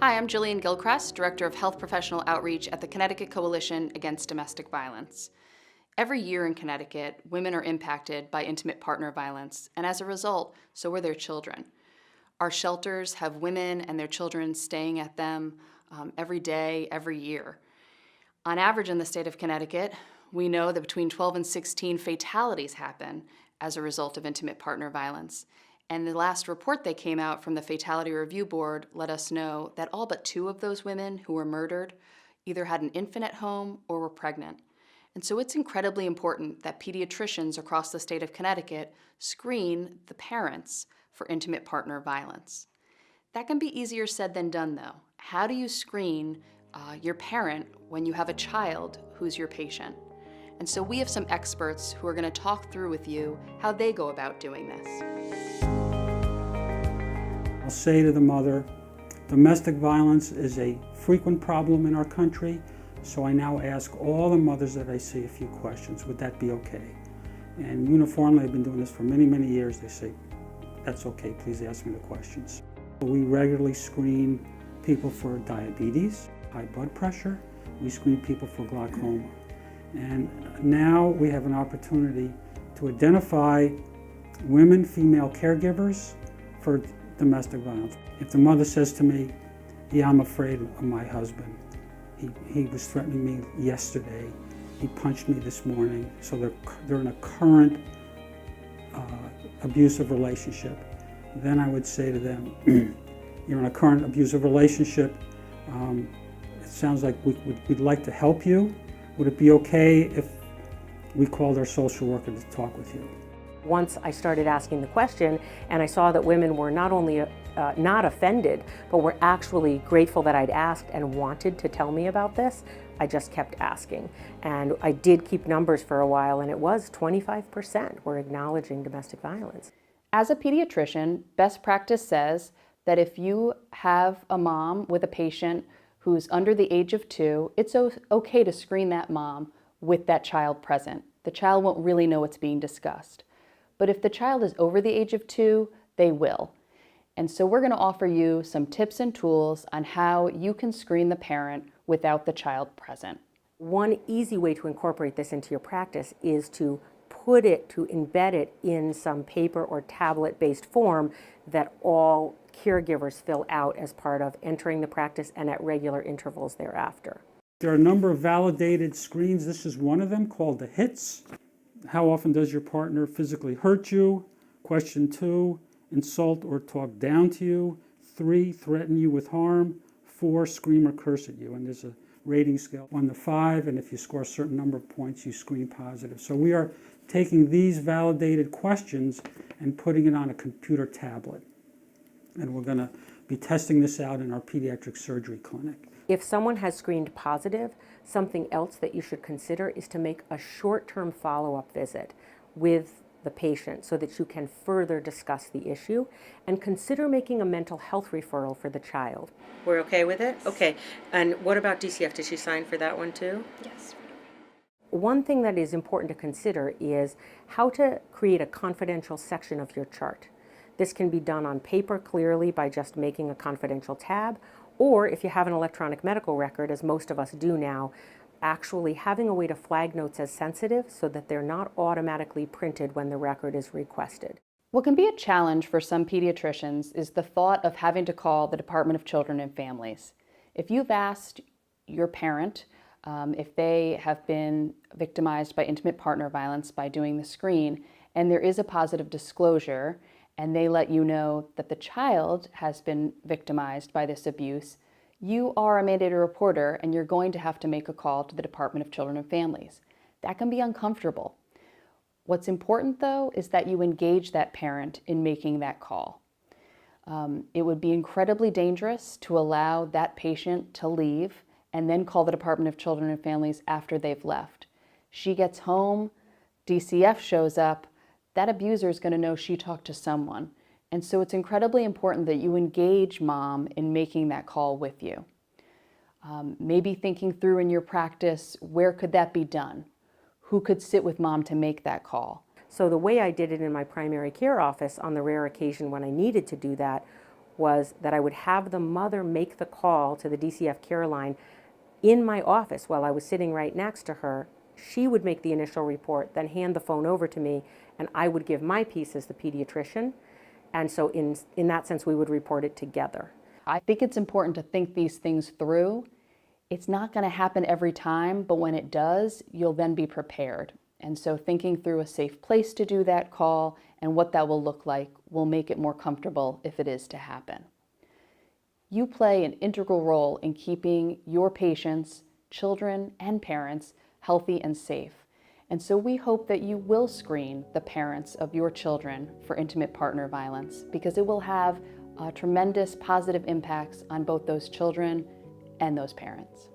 Hi, I'm Jillian Gilchrist, Director of Health Professional Outreach at the Connecticut Coalition Against Domestic Violence. Every year in Connecticut, women are impacted by intimate partner violence, and as a result, so are their children. Our shelters have women and their children staying at them every day, every year. On average in the state of Connecticut, we know that between 12 and 16 fatalities happen as a result of intimate partner violence. And the last report that came out from the Fatality Review Board let us know that all but 2 of those women who were murdered either had an infant at home or were pregnant. And so it's incredibly important that pediatricians across the state of Connecticut screen the parents for intimate partner violence. That can be easier said than done, though. How do you screen your parent when you have a child who's your patient? And so we have some experts who are going to talk through with you how they go about doing this. I'll say to the mother, domestic violence is a frequent problem in our country, so I now ask all the mothers that I see a few questions. Would that be okay? And uniformly, I've been doing this for many, many years. They say, that's okay, please ask me the questions. We regularly screen people for diabetes, high blood pressure. We screen people for glaucoma. And now we have an opportunity to identify women, female caregivers for domestic violence. If the mother says to me, yeah, I'm afraid of my husband. He was threatening me yesterday. He punched me this morning. So they're in a current abusive relationship. Then I would say to them, you're in a current abusive relationship. It sounds like we'd like to help you. Would it be okay if we called our social worker to talk with you? Once I started asking the question and I saw that women were not only not offended, but were actually grateful that I'd asked and wanted to tell me about this, I just kept asking. And I did keep numbers for a while, and it was 25% were acknowledging domestic violence. As a pediatrician, best practice says that if you have a mom with a patient who's under the age of 2, it's okay to screen that mom with that child present. The child won't really know what's being discussed. But if the child is over the age of 2, they will. And so we're going to offer you some tips and tools on how you can screen the parent without the child present. One easy way to incorporate this into your practice is to embed it in some paper or tablet-based form that all caregivers fill out as part of entering the practice and at regular intervals thereafter. There are a number of validated screens. This is one of them called the HITS. How often does your partner physically hurt you? Question 2, insult or talk down to you. 3, threaten you with harm. 4, scream or curse at you. And there's a rating scale 1 to 5, and if you score a certain number of points, you screen positive. So we are taking these validated questions and putting it on a computer tablet. And we're going to be testing this out in our pediatric surgery clinic. If someone has screened positive, something else that you should consider is to make a short-term follow-up visit with the patient so that you can further discuss the issue, and consider making a mental health referral for the child. We're okay with it? Okay. And what about DCF? Did she sign for that one too? Yes. One thing that is important to consider is how to create a confidential section of your chart. This can be done on paper clearly by just making a confidential tab, or if you have an electronic medical record, as most of us do now, actually having a way to flag notes as sensitive so that they're not automatically printed when the record is requested. What can be a challenge for some pediatricians is the thought of having to call the Department of Children and Families. If you've asked your parent if they have been victimized by intimate partner violence by doing the screen, and there is a positive disclosure, and they let you know that the child has been victimized by this abuse, you are a mandated reporter and you're going to have to make a call to the Department of Children and Families. That can be uncomfortable. What's important, though, is that you engage that parent in making that call. It would be incredibly dangerous to allow that patient to leave and then call the Department of Children and Families after they've left. She gets home, DCF shows up, that abuser is going to know she talked to someone. And so it's incredibly important that you engage mom in making that call with you. Maybe thinking through in your practice, where could that be done? Who could sit with mom to make that call? So the way I did it in my primary care office on the rare occasion when I needed to do that was that I would have the mother make the call to the DCF care line in my office while I was sitting right next to her. She would make the initial report, then hand the phone over to me, and I would give my piece as the pediatrician. And so in that sense, we would report it together. I think it's important to think these things through. It's not going to happen every time, but when it does, you'll then be prepared. And so thinking through a safe place to do that call and what that will look like will make it more comfortable if it is to happen. You play an integral role in keeping your patients, children, and parents healthy and safe. And so we hope that you will screen the parents of your children for intimate partner violence, because it will have tremendous positive impacts on both those children and those parents.